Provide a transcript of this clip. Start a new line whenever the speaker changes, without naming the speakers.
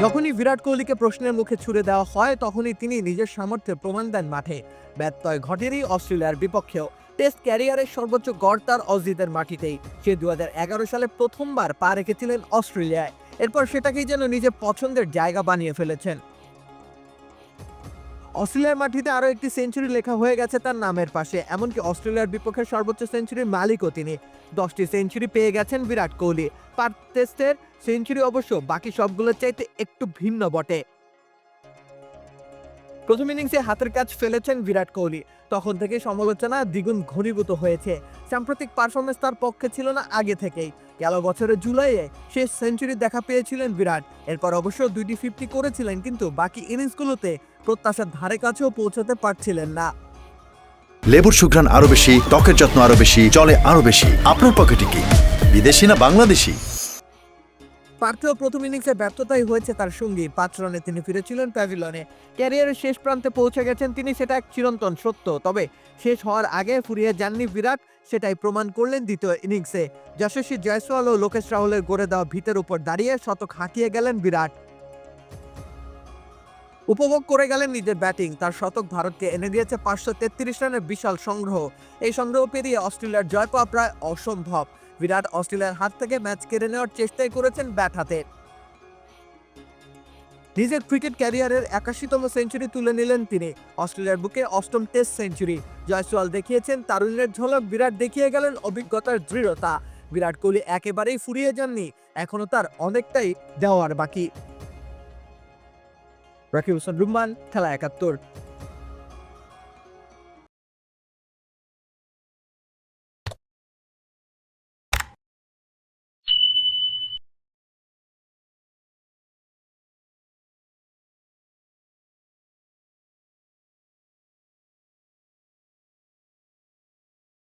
যখনই বিরাট কোহলিকে প্রশ্নের মুখে ছুড়ে দেওয়া হয় তখনই তিনি নিজের সামর্থ্যের প্রমাণ দেন মাঠে। ব্যত্যয় ঘটেনি অস্ট্রেলিয়ার বিপক্ষেও। টেস্ট ক্যারিয়ারের সর্বোচ্চ গড় তার অজিদের মাটিতেই। সে 2011 সালে প্রথমবার পা রেখেছিলেন অস্ট্রেলিয়ায়। এরপর সেটাকেই যেন নিজের পছন্দের জায়গা বানিয়ে ফেলেছেন। অস্ট্রেলিয়ার মাটিতে আরও একটি সেঞ্চুরি লেখা হয়ে গেছে তার নামের পাশে। এমনকি অস্ট্রেলিয়ার বিপক্ষে সর্বোচ্চ সেঞ্চুরির মালিকও তিনি। 10টি সেঞ্চুরি পেয়ে গেছেন বিরাট কোহলি। পার টেস্টের সেঞ্চুরি অবশ্য বাকি সবগুলোর চাইতে একটু ভিন্ন বটে। প্রথম ইনিংসে হাতের কাজ ফেলেছেন বিরাট কোহলি। তখন থেকে সমালোচনা দ্বিগুণ ঘনীভূত হয়েছে। সাম্প্রতিক পারফরমেন্স তার পক্ষে ছিল না আগে থেকেই। গেল বছরের জুলাইয়ে শেষ সেঞ্চুরি দেখা পেয়েছিলেন বিরাট। এরপর অবশ্য 2টি 50 করেছিলেন, কিন্তু বাকি ইনিংসগুলোতে প্রত্যাশার ধারে কাছেও পৌঁছাতে পারছিলেন না।
লেবুর সুঘ্রাণ আরো বেশি, ত্বকের যত্ন আরো বেশি, চলে আরো বেশি। আপনার পকেটে কি বিদেশি না বাংলাদেশি?
পার্থেও প্রথম ইনিংসে ব্যর্থতাই হয়েছে তার সঙ্গী। 5 রানে তিনি ফিরেছিলেন প্যাভিলনে। ক্যারিয়ারের শেষ প্রান্তে পৌঁছে গেছেন তিনি, সেটা এক চিরন্তন সত্য। তবে শেষ হওয়ার আগে ফুরিয়ে যাননি বিরাট, সেটাই প্রমাণ করলেন দ্বিতীয় ইনিংসে। যশস্বী জয়সওয়াল ও লোকেশ রাহুলের গড়ে দেওয়া ভিতের উপর দাঁড়িয়ে শতক হাঁকিয়ে গেলেন বিরাট। উপভোগ করে গেলেন নিজের ব্যাটিং। তার শতক ভারতকে এনে দিয়েছে 533 রানের বিশাল সংগ্রহ। এই সংগ্রহ পেরিয়ে অস্ট্রেলিয়ার জয় পাওয়া প্রায় অসম্ভব। বিরাট অস্ট্রেলিয়ার হাত থেকে ম্যাচ কেড়ে নেওয়ার চেষ্টাই করেছেন ব্যাট হাতে। নিজের ক্রিকেট ক্যারিয়ারের 81তম সেঞ্চুরি তুলে নিলেন তিনি। অস্ট্রেলিয়ার বুকে 8ম টেস্ট সেঞ্চুরি। জয়সওয়াল দেখিয়েছেন তারুণ্যের ঝলক, বিরাট দেখিয়ে গেলেন অভিজ্ঞতার দৃঢ়তা। বিরাট কোহলি একেবারেই ফুরিয়ে যাননি, এখনো তার অনেকটাই দেওয়ার বাকি। রাকিব হোসেন রুম্মান, খেলা 71।